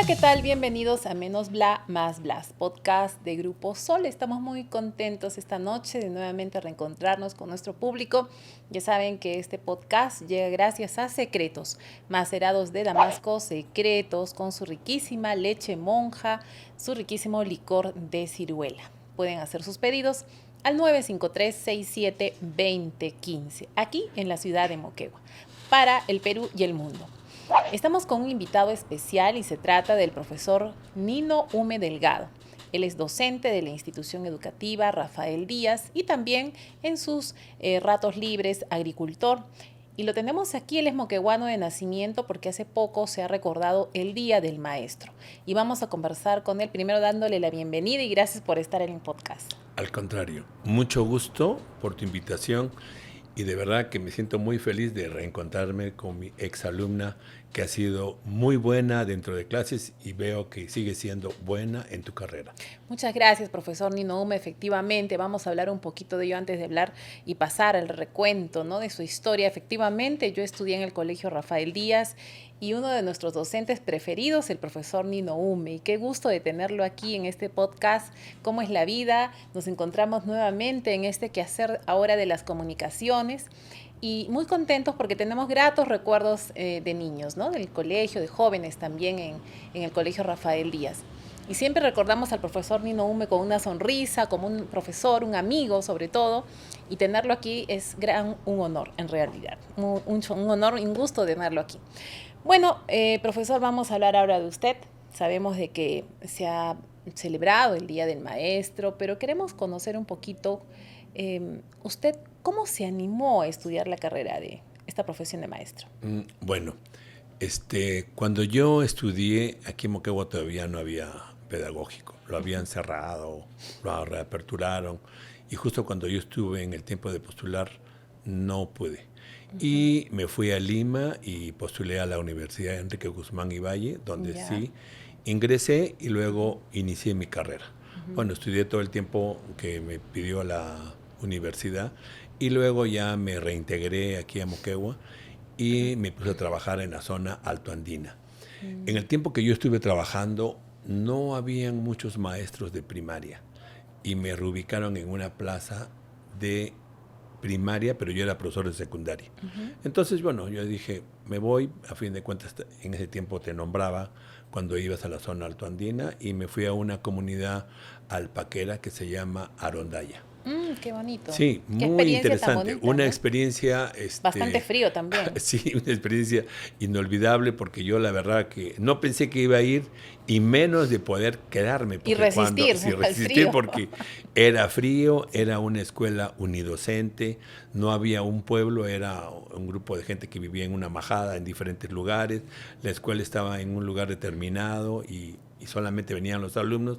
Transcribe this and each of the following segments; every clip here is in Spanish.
Hola, ¿qué tal? Bienvenidos a Menos Bla, Más Blas, podcast de Grupo Sol. Estamos muy contentos esta noche de nuevamente reencontrarnos con nuestro público. Ya saben que este podcast llega gracias a Secretos, macerados de Damasco, secretos con su riquísima leche monja, su riquísimo licor de ciruela. Pueden hacer sus pedidos al 953-67-2015, aquí en la ciudad de Moquegua, para el Perú y el mundo. Estamos con un invitado especial y se trata del profesor Nino Ume Delgado. Él es docente de la institución educativa Rafael Díaz y también en sus ratos libres agricultor. Y lo tenemos aquí, él es moqueguano de nacimiento porque hace poco se ha recordado el Día del Maestro. Y vamos a conversar con él, primero dándole la bienvenida y gracias por estar en el podcast. Al contrario, mucho gusto por tu invitación y de verdad que me siento muy feliz de reencontrarme con mi exalumna que ha sido muy buena dentro de clases y veo que sigue siendo buena en tu carrera. Muchas gracias, profesor Nino Ume. Efectivamente, vamos a hablar un poquito de ello antes de hablar y pasar al recuento, ¿no?, de su historia. Efectivamente, yo estudié en el Colegio Rafael Díaz y uno de nuestros docentes preferidos, el profesor Nino Ume. Y qué gusto de tenerlo aquí en este podcast. ¿Cómo es la vida? Nos encontramos nuevamente en este quehacer ahora de las comunicaciones. Y muy contentos porque tenemos gratos recuerdos de niños, ¿no?, del colegio, de jóvenes también en el Colegio Rafael Díaz. Y siempre recordamos al profesor Nino Ume con una sonrisa, como un profesor, un amigo sobre todo, y tenerlo aquí es un honor en realidad, un honor y un gusto tenerlo aquí. Bueno, profesor, vamos a hablar ahora de usted. Sabemos de que se ha celebrado el Día del Maestro, pero queremos conocer un poquito usted cómo se animó a estudiar la carrera de esta profesión de maestro. Bueno, cuando yo estudié, aquí en Moquegua todavía no había pedagógico, lo habían cerrado, lo reaperturaron y justo cuando yo estuve en el tiempo de postular no pude. Y me fui a Lima y postulé a la Universidad Enrique Guzmán y Valle, donde sí ingresé y luego inicié mi carrera. Bueno, estudié todo el tiempo que me pidió la universidad y luego ya me reintegré aquí a Moquegua y me puse a trabajar en la zona altoandina. En el tiempo que yo estuve trabajando no habían muchos maestros de primaria y me reubicaron en una plaza de primaria, pero yo era profesor de secundaria. Entonces, bueno, yo dije, me voy, a fin de cuentas, en ese tiempo te nombraba cuando ibas a la zona altoandina y me fui a una comunidad alpaquera que se llama Arondaya. Qué bonito. Sí, qué muy interesante. bonita, una ¿no? experiencia... Bastante frío también. Sí, una experiencia inolvidable porque yo la verdad que no pensé que iba a ir y menos de poder quedarme. Y resistir, resistir porque era frío, era una escuela unidocente, no había un pueblo, era un grupo de gente que vivía en una majada en diferentes lugares, la escuela estaba en un lugar determinado y solamente venían los alumnos,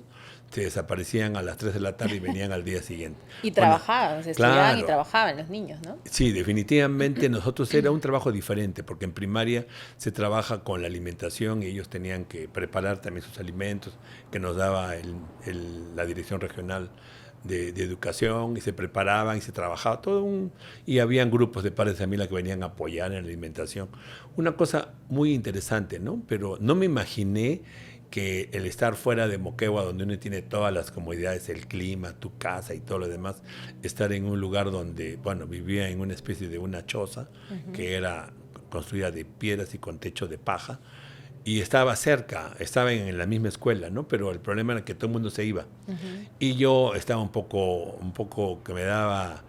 se desaparecían a las 3 de la tarde y venían al día siguiente. Y trabajaban, se estudiaban y trabajaban los niños, ¿no? Sí, definitivamente nosotros era un trabajo diferente, porque en primaria se trabaja con la alimentación y ellos tenían que preparar también sus alimentos que nos daba la Dirección Regional de Educación y se preparaban y se trabajaba y habían grupos de padres de familia que venían a apoyar en la alimentación. Una cosa muy interesante, ¿no? Pero no me imaginé que el estar fuera de Moquegua, donde uno tiene todas las comodidades, el clima, tu casa y todo lo demás, estar en un lugar donde, bueno, vivía en una especie de una choza que era construida de piedras y con techo de paja, y estaba cerca, estaba en la misma escuela, ¿no? Pero el problema era que todo el mundo se iba. Y yo estaba un poco que me daba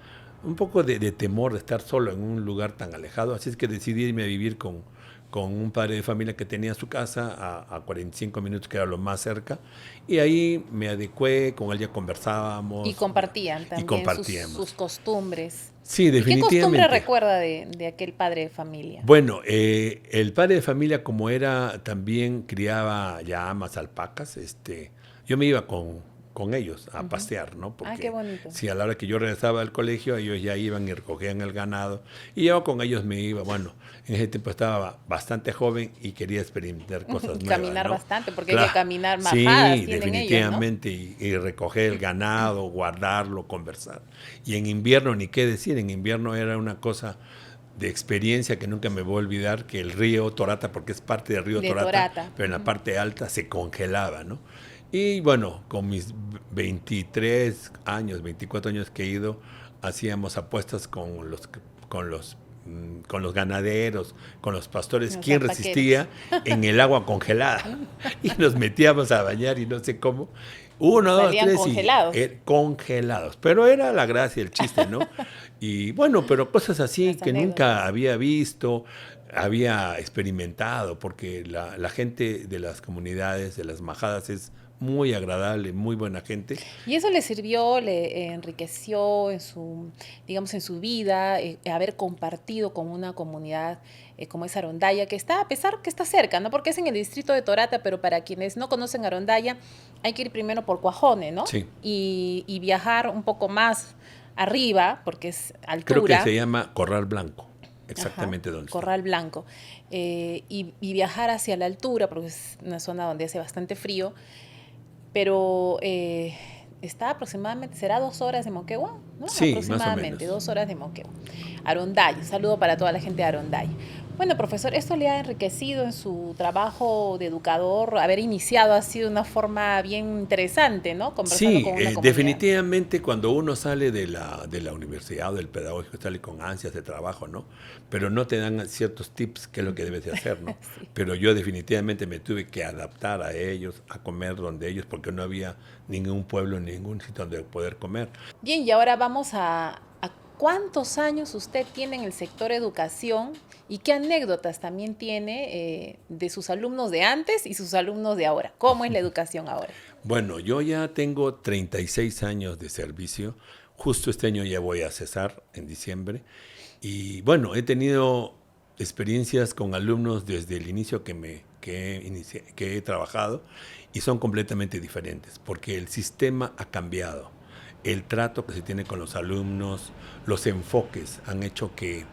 un poco de temor de estar solo en un lugar tan alejado, así es que decidí irme a vivir con un padre de familia que tenía su casa a 45 minutos, que era lo más cerca, y ahí me adecué, con él ya conversábamos. Y compartían también sus costumbres. Sí, definitivamente. ¿Y qué costumbre recuerda de aquel padre de familia? Bueno, el padre de familia, como era, también criaba llamas, alpacas, yo me iba con ellos a pasear, ¿no? Porque qué bonito. si a la hora que yo regresaba al colegio, ellos ya iban y recogían el ganado, y yo con ellos me iba. Bueno, en ese tiempo estaba bastante joven y quería experimentar cosas nuevas, Caminar, ¿no? Bastante, porque claro, hay que caminar majadas. Sí, definitivamente, ellos, ¿no? y recoger el ganado, guardarlo, conversar. Y en invierno, ni qué decir, en invierno era una cosa de experiencia que nunca me voy a olvidar, que el río Torata, porque es parte del río Torata, pero en la parte alta se congelaba, ¿no? Y bueno, con mis 23 años, 24 años que he ido, hacíamos apuestas con los con los ganaderos, con los pastores, quién resistía en el agua congelada. Y nos metíamos a bañar y no sé cómo. Uno, dos, tres, congelados. Y congelados. Pero era la gracia, el chiste, ¿no? Y bueno, pero cosas así Las que anécdotas. nunca había visto, había experimentado, porque la gente de las comunidades, de las majadas, es muy agradable, muy buena gente. Y eso le sirvió, le enriqueció en su, digamos, en su vida, haber compartido con una comunidad como es Arondaya, que está, a pesar que está cerca, ¿no? Porque es en el distrito de Torata, pero para quienes no conocen Arondaya, hay que ir primero por Cuajone, ¿no? Sí. Y viajar un poco más arriba, porque es altura. Creo que se llama Corral Blanco, exactamente. Ajá, donde Corral está. Blanco. Y viajar hacia la altura, porque es una zona donde hace bastante frío, pero está aproximadamente, será 2 horas de Moquegua, ¿no? Sí, Aproximadamente más o menos. 2 horas de Moquegua. Arondaya, saludo para toda la gente de Arondaya. Bueno, profesor, esto le ha enriquecido en su trabajo de educador, haber iniciado así de una forma bien interesante, ¿no? Conversando Sí, con una comunidad. definitivamente cuando uno sale de la universidad o del pedagógico sale con ansias de trabajo, ¿no? Pero no te dan ciertos tips qué es lo que debes de hacer, ¿no? Sí. Pero yo definitivamente me tuve que adaptar a ellos, a comer donde ellos, porque no había ningún pueblo, ningún sitio donde poder comer. Bien, y ahora vamos a cuántos años usted tiene en el sector educación y qué anécdotas también tiene de sus alumnos de antes y sus alumnos de ahora. ¿Cómo es la educación ahora? Bueno, yo ya tengo 36 años de servicio. Justo este año ya voy a cesar en diciembre. Y bueno, he tenido experiencias con alumnos desde el inicio que he trabajado y son completamente diferentes porque el sistema ha cambiado. El trato que se tiene con los alumnos, los enfoques han hecho que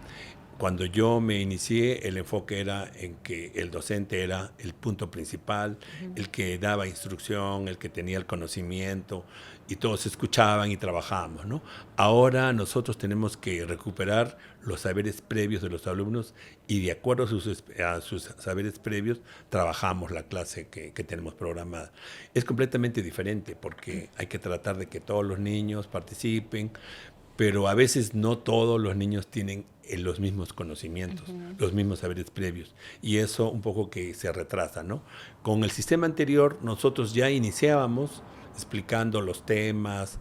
cuando yo me inicié, el enfoque era en que el docente era el punto principal, el que daba instrucción, el que tenía el conocimiento, y todos escuchaban y trabajábamos, ¿no? Ahora nosotros tenemos que recuperar los saberes previos de los alumnos y de acuerdo a sus saberes previos trabajamos la clase que tenemos programada. Es completamente diferente porque hay que tratar de que todos los niños participen, pero a veces no todos los niños tienen los mismos conocimientos, los mismos saberes previos, y eso un poco que se retrasa, ¿no? Con el sistema anterior nosotros ya iniciábamos explicando los temas,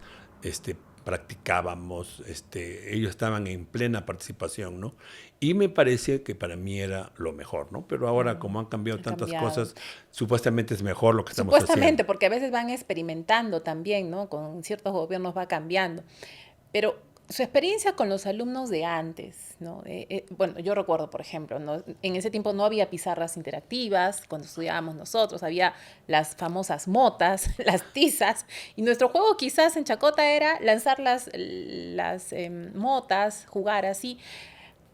practicábamos, ellos estaban en plena participación, ¿no? Y me parece que para mí era lo mejor, ¿no? Pero ahora como han cambiado tantas cosas, supuestamente es mejor lo que estamos haciendo. Supuestamente, porque a veces van experimentando también, ¿no? Con ciertos gobiernos va cambiando. Pero su experiencia con los alumnos de antes, ¿no? Bueno, yo recuerdo, por ejemplo, ¿no? En ese tiempo no había pizarras interactivas, cuando estudiábamos nosotros, había las famosas motas, las tizas, y nuestro juego quizás en Chacota era lanzar las motas, jugar así,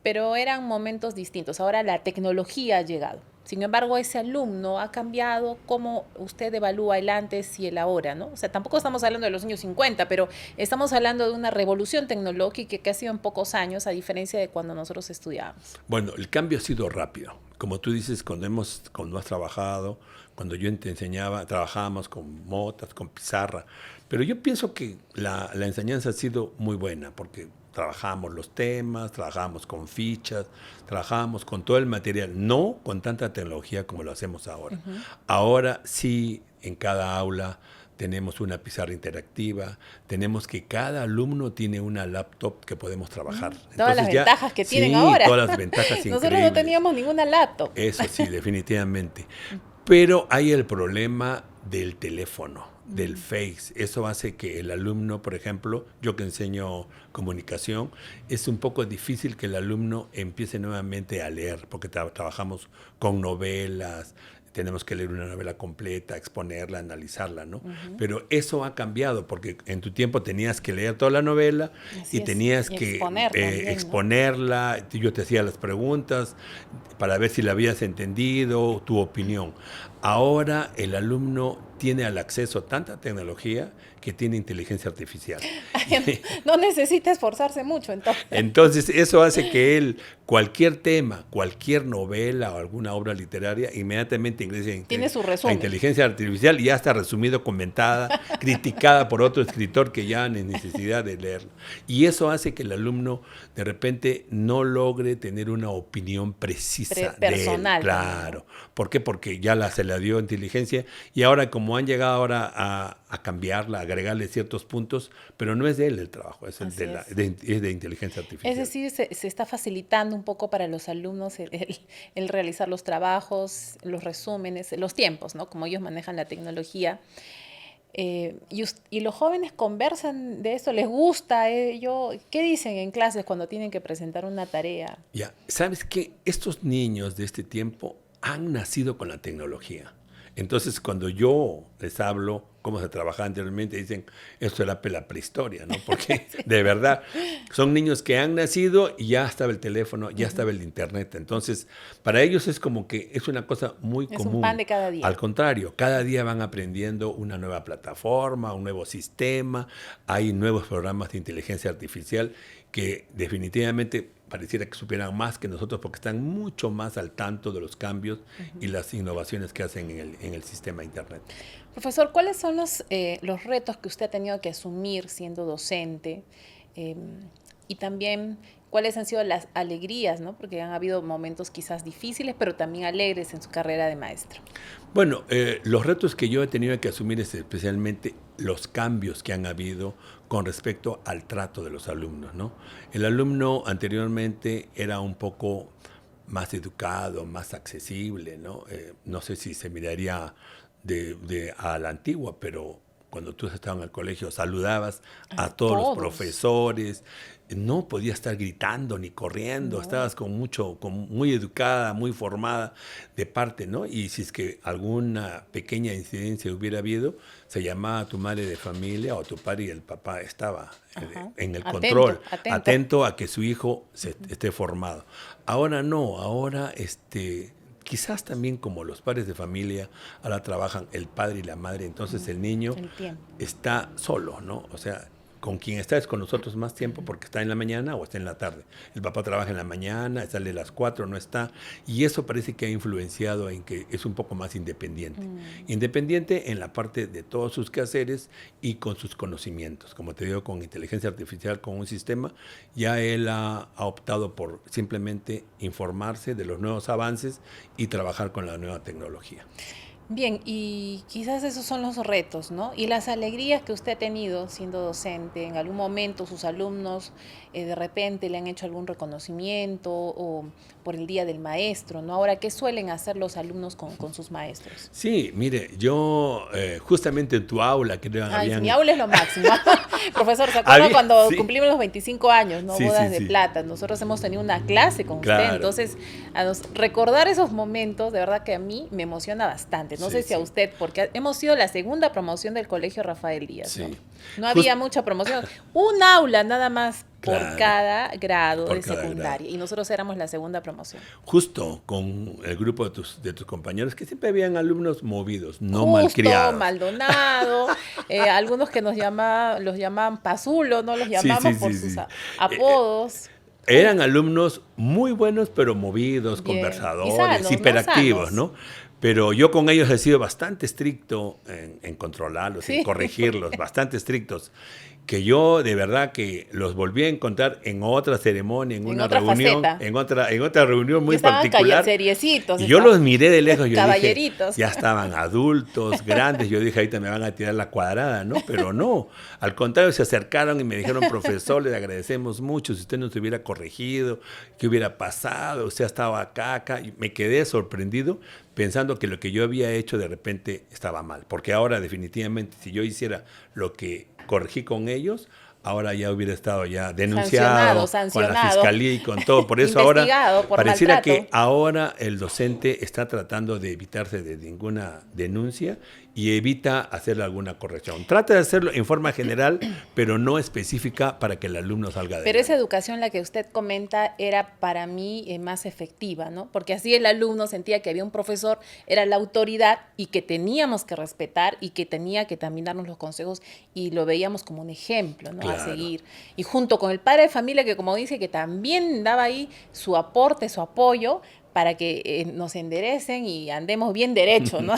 pero eran momentos distintos. Ahora la tecnología ha llegado. Sin embargo, ese alumno ha cambiado. ¿Cómo usted evalúa el antes y el ahora, ¿no? O sea, tampoco estamos hablando de los años 50, pero estamos hablando de una revolución tecnológica que ha sido en pocos años, a diferencia de cuando nosotros estudiábamos. Bueno, el cambio ha sido rápido. Como tú dices, cuando has trabajado, cuando yo te enseñaba, trabajábamos con motas, con pizarra. Pero yo pienso que la enseñanza ha sido muy buena, porque trabajábamos los temas, trabajábamos con fichas, trabajábamos con todo el material, no con tanta tecnología como lo hacemos ahora. Ahora sí, en cada aula tenemos una pizarra interactiva, tenemos que cada alumno tiene una laptop que podemos trabajar. Todas las ventajas que tienen ahora. Todas las ventajas increíbles. Nosotros no teníamos ninguna laptop. Eso sí, definitivamente. Pero hay el problema del teléfono, del Face. Eso hace que el alumno, por ejemplo, yo que enseño comunicación, es un poco difícil que el alumno empiece nuevamente a leer, porque trabajamos con novelas, tenemos que leer una novela completa, exponerla, analizarla, ¿no? Pero eso ha cambiado, porque en tu tiempo tenías que leer toda la novela y tenías que exponerla, ¿no? Yo te hacía las preguntas para ver si la habías entendido, tu opinión. Ahora el alumno tiene al acceso tanta tecnología que tiene inteligencia artificial. No necesita esforzarse mucho, entonces. Entonces, eso hace que él, cualquier tema, cualquier novela o alguna obra literaria, inmediatamente ingrese Tiene su a resumen. inteligencia artificial y ya está resumido, comentada, criticada por otro escritor que ya no hay necesidad de leerlo. Y eso hace que el alumno de repente no logre tener una opinión precisa personal. de él. Claro. ¿Por qué? Porque ya se la dio inteligencia y ahora como han llegado ahora a cambiarla, a agregarle ciertos puntos, pero no es de él el trabajo, es de inteligencia artificial. Es decir, se está facilitando un poco para los alumnos el realizar los trabajos, los resúmenes, los tiempos, ¿no? Como ellos manejan la tecnología. Y los jóvenes conversan de eso, les gusta. ¿Qué dicen en clases cuando tienen que presentar una tarea? Ya, ¿sabes qué? Estos niños de este tiempo han nacido con la tecnología. Entonces, cuando yo les hablo cómo se trabajaba anteriormente, dicen, esto era la prehistoria, ¿no? Porque sí. De verdad, son niños que han nacido y ya estaba el teléfono, ya estaba el internet. Entonces, para ellos es como que es una cosa muy común. Es un pan de cada día. Al contrario, cada día van aprendiendo una nueva plataforma, un nuevo sistema, hay nuevos programas de inteligencia artificial que definitivamente pareciera que supieran más que nosotros porque están mucho más al tanto de los cambios y las innovaciones que hacen en el sistema Internet. Profesor, ¿cuáles son los retos que usted ha tenido que asumir siendo docente? Y también, ¿cuáles han sido las alegrías, ¿no? Porque han habido momentos quizás difíciles, pero también alegres en su carrera de maestro. Bueno, los retos que yo he tenido que asumir es especialmente los cambios que han habido con respecto al trato de los alumnos, ¿no? El alumno anteriormente era un poco más educado, más accesible, ¿no? No sé si se miraría a la antigua, pero cuando tú estabas en el colegio saludabas a todos los profesores, no podías estar gritando ni corriendo, estabas muy educada, muy formada de parte, ¿no? Y si es que alguna pequeña incidencia hubiera habido, se llamaba a tu madre de familia o a tu padre y el papá estaba en el control, atento a que su hijo esté formado. Ahora no, ahora quizás también como los padres de familia ahora trabajan el padre y la madre, entonces el niño está solo, ¿no? O sea, con quien está es con nosotros más tiempo porque está en la mañana o está en la tarde. El papá trabaja en la mañana, sale a las 4, no está. Y eso parece que ha influenciado en que es un poco más independiente. Independiente en la parte de todos sus quehaceres y con sus conocimientos. Como te digo, con inteligencia artificial, con un sistema, ya él ha optado por simplemente informarse de los nuevos avances y trabajar con la nueva tecnología. Bien, y quizás esos son los retos, ¿no? Y las alegrías que usted ha tenido siendo docente, en algún momento sus alumnos de repente le han hecho algún reconocimiento o por el Día del Maestro, ¿no? Ahora, ¿qué suelen hacer los alumnos con sus maestros? Sí, mire, yo justamente en tu aula creo que habían... Mi aula es lo máximo. Profesor, ¿se acuerda cuando cumplimos los 25 años, ¿no? Bodas de plata? Nosotros hemos tenido una clase con usted, entonces recordar esos momentos, de verdad que a mí me emociona bastante. No sé si a usted, porque hemos sido la segunda promoción del Colegio Rafael Díaz, ¿no? No había mucha promoción. Un aula nada más por cada grado de secundaria. Y nosotros éramos la segunda promoción. Justo con el grupo de tus compañeros, que siempre habían alumnos movidos, no malcriados. Maldonado, algunos que los llamaban Pazulo, ¿no? Los llamamos por sus apodos. Eran alumnos muy buenos, pero movidos, conversadores, sanos, hiperactivos, ¿no? Pero yo con ellos he sido bastante estricto en controlarlos, en corregirlos, bastante estrictos, que yo de verdad que los volví a encontrar en otra ceremonia, en una reunión, en otra reunión muy particular. Seriecitos, y yo los miré de lejos, yo caballeritos. Dije, ya estaban adultos, grandes, yo dije, ahorita me van a tirar la cuadrada, ¿no? Pero no, al contrario, se acercaron y me dijeron, profesor, le agradecemos mucho, si usted nos hubiera corregido, ¿qué hubiera pasado? Usted estaba acá, y me quedé sorprendido pensando que lo que yo había hecho de repente estaba mal, porque ahora definitivamente si yo hiciera lo que corregí con ellos, ahora ya hubiera estado ya denunciado sancionado. con la fiscalía y con todo. Por eso ahora pareciera maltrato. que ahora el docente está tratando de evitarse de ninguna denuncia y evita hacerle alguna corrección. Trata de hacerlo en forma general, pero no específica para que el alumno salga adelante. Pero esa educación, la que usted comenta, era para mí más efectiva, ¿no? Porque así el alumno sentía que había un profesor, era la autoridad y que teníamos que respetar y que tenía que también darnos los consejos y lo veíamos como un ejemplo, ¿no? Claro. A seguir. Y junto con el padre de familia, que como dice, que también daba ahí su aporte, su apoyo, para que nos enderecen y andemos bien derecho, ¿no?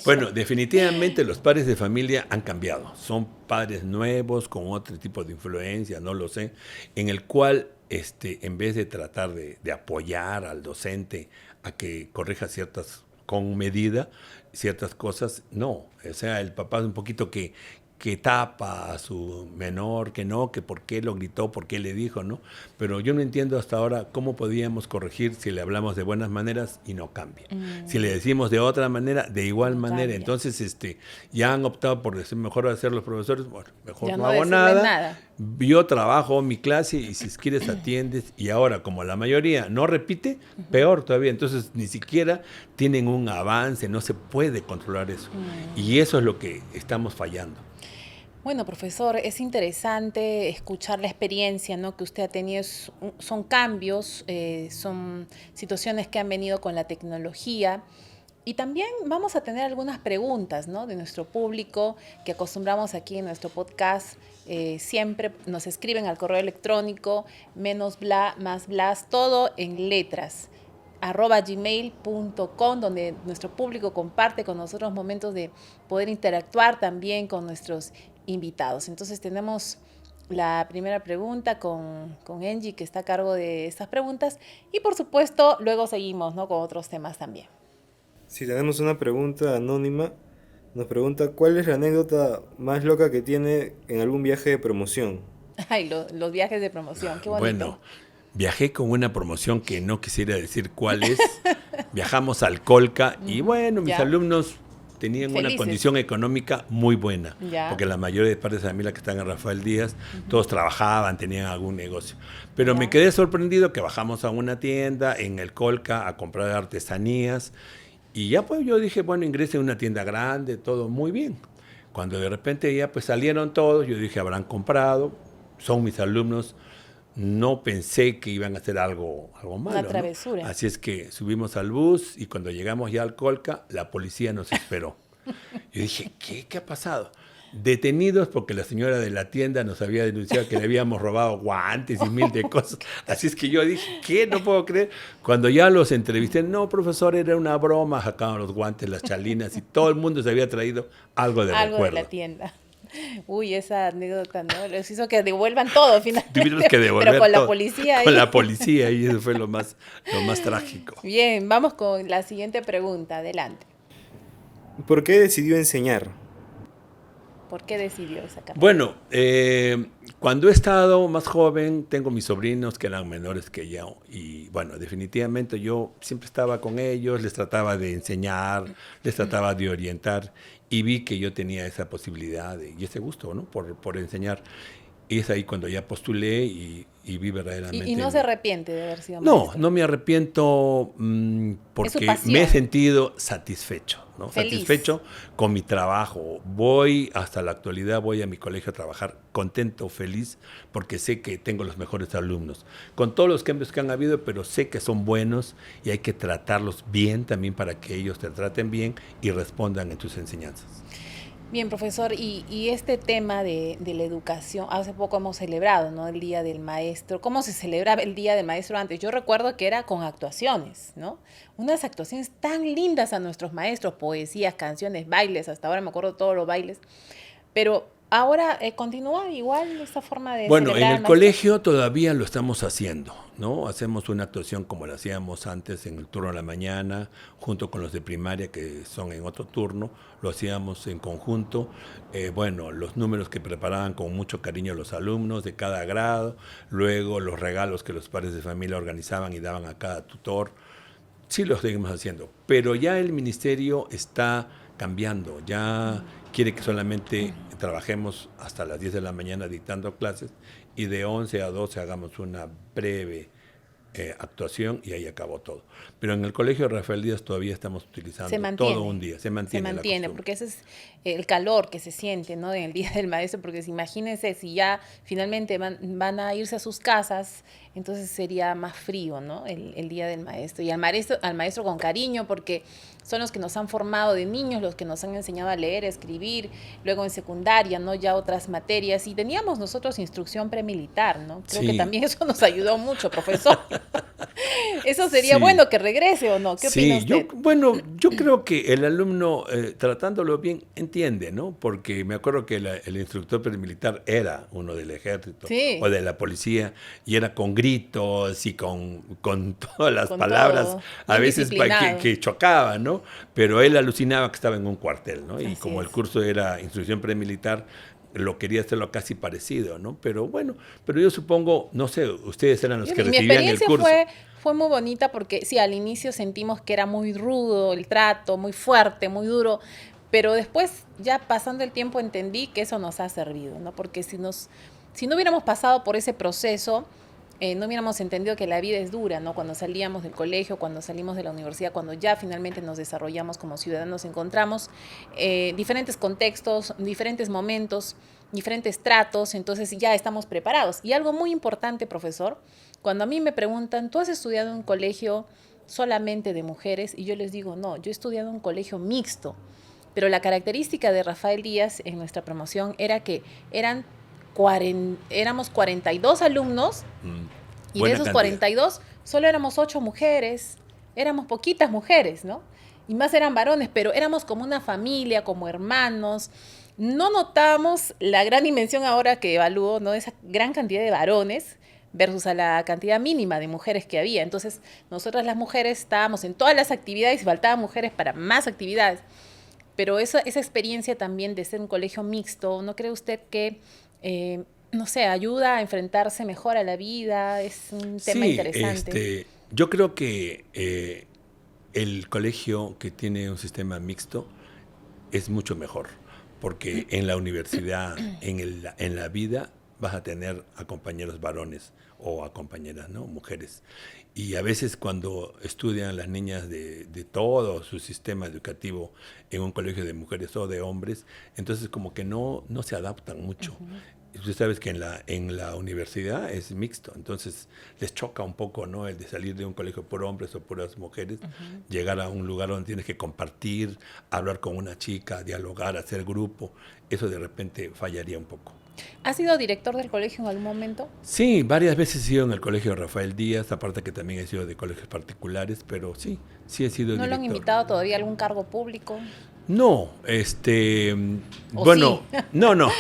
Bueno, definitivamente los padres de familia han cambiado. Son padres nuevos, con otro tipo de influencia, no lo sé, en el cual, en vez de tratar de apoyar al docente a que corrija con medida, ciertas cosas, no. O sea, el papá es un poquito que tapa a su menor, que no, que por qué lo gritó, por qué le dijo, ¿no? Pero yo no entiendo hasta ahora cómo podíamos corregir si le hablamos de buenas maneras y no cambia. Si le decimos de otra manera, de igual manera. Cambia. Entonces, ya han optado por decir mejor hacer los profesores, bueno, mejor ya no hago nada. Yo trabajo mi clase y si quieres atiendes. Y ahora, como la mayoría no repite, peor todavía. Entonces, ni siquiera tienen un avance, no se puede controlar eso. Y eso es lo que estamos fallando. Bueno, profesor, es interesante escuchar la experiencia, ¿no?, que usted ha tenido. Son cambios, son situaciones que han venido con la tecnología. Y también vamos a tener algunas preguntas, ¿no?, de nuestro público que acostumbramos aquí en nuestro podcast. Siempre nos escriben al correo electrónico _bla + blas, todo en letras, @gmail.com, donde nuestro público comparte con nosotros momentos de poder interactuar también con nuestros invitados. Entonces tenemos la primera pregunta con Angie, que está a cargo de estas preguntas, y por supuesto luego seguimos, ¿no?, con otros temas también. Sí, tenemos una pregunta anónima. Nos pregunta: ¿cuál es la anécdota más loca que tiene en algún viaje de promoción? Ay, los viajes de promoción, qué bonito. Bueno, viajé con una promoción que no quisiera decir cuál es. Viajamos al Colca y bueno, mis alumnos tenían una condición económica muy buena, porque la mayoría de padres de familia que están en Rafael Díaz, todos trabajaban, tenían algún negocio. Pero me quedé sorprendido que bajamos a una tienda en el Colca a comprar artesanías y ya pues yo dije, bueno, ingresé a una tienda grande, todo muy bien. Cuando de repente ya pues salieron todos, yo dije, habrán comprado, son mis alumnos. No pensé que iban a hacer algo malo. Una travesura. ¿No? Así es que subimos al bus y cuando llegamos ya al Colca, la policía nos esperó. Yo dije, ¿qué ha pasado? Detenidos porque la señora de la tienda nos había denunciado que le habíamos robado guantes y mil de cosas. Así es que yo dije, ¿qué? No puedo creer. Cuando ya los entrevisté, no, profesor, era una broma. Sacaban los guantes, las chalinas y todo el mundo se había traído algo de recuerdo. De la tienda. Uy, esa anécdota, ¿no? Les hizo que devuelvan todo finalmente. Tuvieron que devolver pero con todo. La policía ahí. Con la policía y eso fue lo más trágico. Bien, vamos con la siguiente pregunta. Adelante. ¿Por qué decidió enseñar? ¿Por qué decidió esa carrera? Bueno, cuando he estado más joven, tengo mis sobrinos que eran menores que yo. Y bueno, definitivamente yo siempre estaba con ellos, les trataba de enseñar, les trataba de orientar. Y vi que yo tenía esa posibilidad y ese gusto, ¿no?, por enseñar. Y es ahí cuando ya postulé y vi verdaderamente... ¿Y no se arrepiente de haber sido maestro? No me arrepiento porque me he sentido satisfecho, ¿no? Feliz. Satisfecho con mi trabajo. Hasta la actualidad voy a mi colegio a trabajar contento, feliz, porque sé que tengo los mejores alumnos. Con todos los cambios que han habido, pero sé que son buenos y hay que tratarlos bien también para que ellos te traten bien y respondan en tus enseñanzas. Bien, profesor, y este tema de la educación, hace poco hemos celebrado, ¿no?, el Día del Maestro. ¿Cómo se celebraba el Día del Maestro antes? Yo recuerdo que era con actuaciones, ¿no? Unas actuaciones tan lindas a nuestros maestros, poesías, canciones, bailes, hasta ahora me acuerdo de todos los bailes, pero ahora continúa igual esta forma de Bueno, celebrar en el colegio todavía lo estamos haciendo, ¿no? Hacemos una actuación como la hacíamos antes en el turno de la mañana, junto con los de primaria que son en otro turno, lo hacíamos en conjunto. Bueno, los números que preparaban con mucho cariño los alumnos de cada grado, luego los regalos que los padres de familia organizaban y daban a cada tutor, sí los seguimos haciendo, pero ya el ministerio está cambiando, ya quiere que solamente trabajemos hasta las 10 de la mañana dictando clases y de 11 a 12 hagamos una breve actuación y ahí acabó todo. Pero en el Colegio Rafael Díaz todavía estamos utilizando todo un día. Se mantiene porque ese es el calor que se siente, ¿no?, en el Día del Maestro, porque imagínense si ya finalmente van a irse a sus casas, entonces sería más frío, ¿no?, el Día del Maestro. Y al maestro con cariño, porque son los que nos han formado de niños, los que nos han enseñado a leer, a escribir, luego en secundaria, ¿no?, ya otras materias. Y teníamos nosotros instrucción premilitar, ¿no? Creo que también eso nos ayudó mucho, profesor. Eso sería bueno que regrese, ¿o no? ¿Qué opina usted? Yo creo que el alumno, tratándolo bien, entiende, ¿no? Porque me acuerdo que el instructor premilitar era uno del ejército o de la policía, y era con gritos y con todas las palabras, todo, a veces que chocaban, ¿no? Pero él alucinaba que estaba en un cuartel, ¿no? Y como el curso era instrucción premilitar, lo quería hacerlo casi parecido, ¿no? Pero bueno, yo supongo, no sé, ustedes eran los que recibían el curso. Fue muy bonita porque sí, al inicio sentimos que era muy rudo el trato, muy fuerte, muy duro, pero después, ya pasando el tiempo, entendí que eso nos ha servido, ¿no? Porque si no hubiéramos pasado por ese proceso, no hubiéramos entendido que la vida es dura, ¿no? Cuando salíamos del colegio, cuando salimos de la universidad, cuando ya finalmente nos desarrollamos como ciudadanos, encontramos diferentes contextos, diferentes momentos, diferentes tratos, entonces ya estamos preparados. Y algo muy importante, profesor, cuando a mí me preguntan, ¿tú has estudiado en un colegio solamente de mujeres? Y yo les digo, no, yo he estudiado en un colegio mixto, pero la característica de Rafael Díaz en nuestra promoción era que éramos 42 alumnos y de esos 42 solo éramos 8 mujeres, éramos poquitas mujeres, ¿no? Y más eran varones, pero éramos como una familia, como hermanos. No notamos la gran dimensión ahora que evalúo, ¿no?, esa gran cantidad de varones versus a la cantidad mínima de mujeres que había. Entonces, nosotras las mujeres estábamos en todas las actividades y faltaban mujeres para más actividades. Pero esa experiencia también de ser un colegio mixto, ¿no cree usted que, no sé, ayuda a enfrentarse mejor a la vida? Es un tema interesante. Yo creo que el colegio que tiene un sistema mixto es mucho mejor, porque en la universidad, en la vida, vas a tener a compañeros varones o a compañeras, ¿no?, mujeres. Y a veces cuando estudian las niñas de todo su sistema educativo en un colegio de mujeres o de hombres, entonces como que no se adaptan mucho. Tú sabes que en la universidad es mixto, entonces les choca un poco, ¿no?, el de salir de un colegio por hombres o puras mujeres, llegar a un lugar donde tienes que compartir, hablar con una chica, dialogar, hacer grupo. Eso de repente fallaría un poco. ¿Has sido director del colegio en algún momento? Sí, varias veces he sido en el Colegio Rafael Díaz, aparte que también he sido de colegios particulares, pero sí he sido director. ¿No lo han invitado todavía a algún cargo público? No, bueno, sí. no.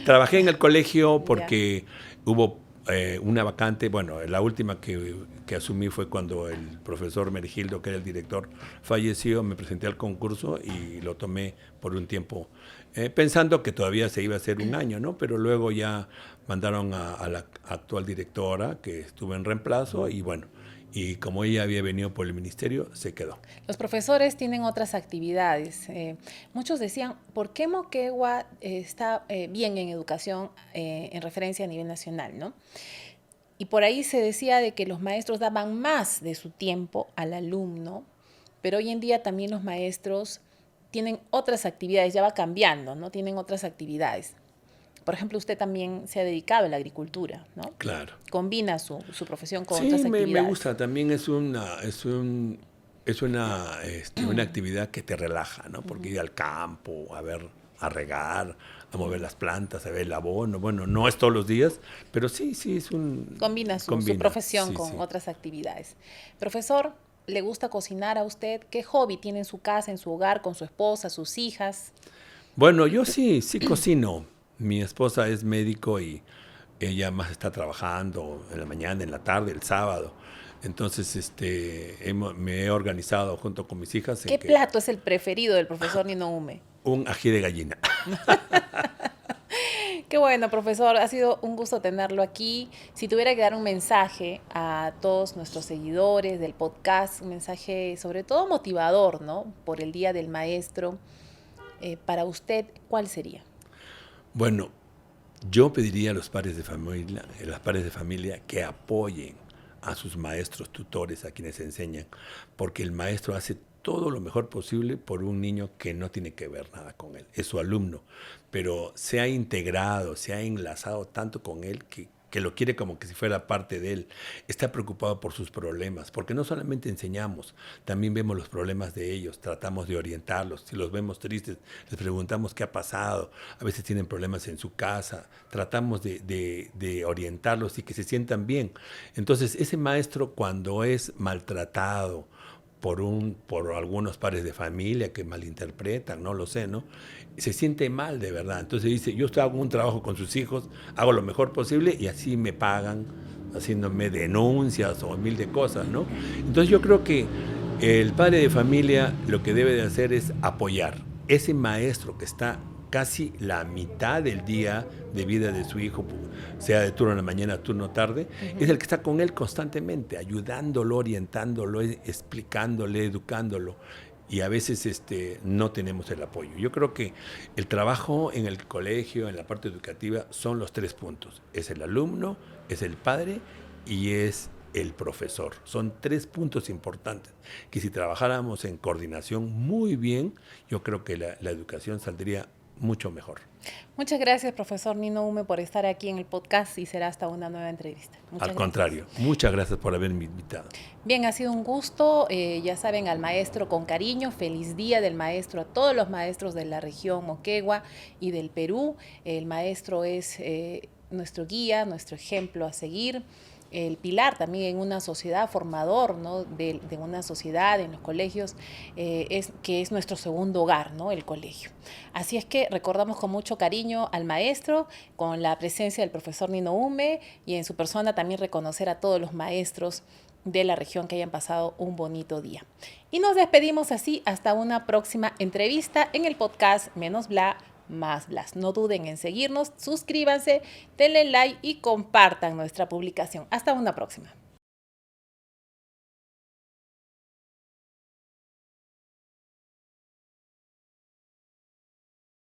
Trabajé en el colegio porque hubo una vacante. Bueno, la última que asumí fue cuando el profesor Merigildo, que era el director, falleció. Me presenté al concurso y lo tomé por un tiempo, pensando que todavía se iba a hacer un año, ¿no? Pero luego ya mandaron a la actual directora, que estuvo en reemplazo, y bueno, y como ella había venido por el ministerio, se quedó. Los profesores tienen otras actividades. Muchos decían, ¿por qué Moquegua está bien en educación en referencia a nivel nacional, ¿no? Y por ahí se decía de que los maestros daban más de su tiempo al alumno, pero hoy en día también los maestros tienen otras actividades, ya va cambiando, ¿no? Tienen otras actividades. Por ejemplo, usted también se ha dedicado a la agricultura, ¿no? Claro. Combina su profesión con otras actividades. Sí, me gusta. También es una actividad que te relaja, ¿no? Porque ir al campo, a regar, a mover las plantas, a ver el abono. Bueno, no es todos los días, pero sí es un... Combina su profesión con otras actividades. Profesor, ¿le gusta cocinar a usted? ¿Qué hobby tiene en su casa, en su hogar, con su esposa, sus hijas? Bueno, yo sí cocino. Mi esposa es médico y ella más está trabajando en la mañana, en la tarde, el sábado. Entonces, me he organizado junto con mis hijas. ¿Qué plato es el preferido del profesor Nino Ume? Un ají de gallina. Qué bueno, profesor. Ha sido un gusto tenerlo aquí. Si tuviera que dar un mensaje a todos nuestros seguidores del podcast, un mensaje sobre todo motivador, ¿no? Por el Día del Maestro, para usted, ¿cuál sería? Bueno, yo pediría a los padres de familia que apoyen a sus maestros, tutores, a quienes enseñan, porque el maestro hace todo lo mejor posible por un niño que no tiene que ver nada con él, es su alumno, pero se ha integrado, se ha enlazado tanto con él que lo quiere como que si fuera parte de él, está preocupado por sus problemas, porque no solamente enseñamos, también vemos los problemas de ellos, tratamos de orientarlos, si los vemos tristes, les preguntamos qué ha pasado, a veces tienen problemas en su casa, tratamos de orientarlos y que se sientan bien. Entonces, ese maestro cuando es maltratado, por algunos padres de familia que malinterpretan, no lo sé, ¿no? Se siente mal de verdad. Entonces dice, yo hago un trabajo con sus hijos, hago lo mejor posible y así me pagan haciéndome denuncias o mil de cosas, ¿no? Entonces yo creo que el padre de familia lo que debe de hacer es apoyar. Ese maestro que está casi la mitad del día de vida de su hijo, sea de turno en la mañana, turno tarde, es el que está con él constantemente, ayudándolo, orientándolo, explicándole, educándolo. Y a veces no tenemos el apoyo. Yo creo que el trabajo en el colegio, en la parte educativa, son los 3 puntos. Es el alumno, es el padre y es el profesor. Son 3 puntos importantes que si trabajáramos en coordinación muy bien, yo creo que la educación saldría mucho mejor. Muchas gracias, profesor Nino Hume, por estar aquí en el podcast y será hasta una nueva entrevista. Al contrario, muchas gracias por haberme invitado. Bien, ha sido un gusto. Ya saben, al maestro con cariño. Feliz Día del Maestro a todos los maestros de la región Moquegua y del Perú. El maestro es nuestro guía, nuestro ejemplo a seguir. El pilar también en una sociedad, formador, ¿no? de una sociedad, en los colegios, que es nuestro segundo hogar, ¿no? El colegio. Así es que recordamos con mucho cariño al maestro, con la presencia del profesor Nino Hume, y en su persona también reconocer a todos los maestros de la región que hayan pasado un bonito día. Y nos despedimos así hasta una próxima entrevista en el podcast Menos Bla, Más Blas. No duden en seguirnos, suscríbanse, denle like y compartan nuestra publicación. Hasta una próxima.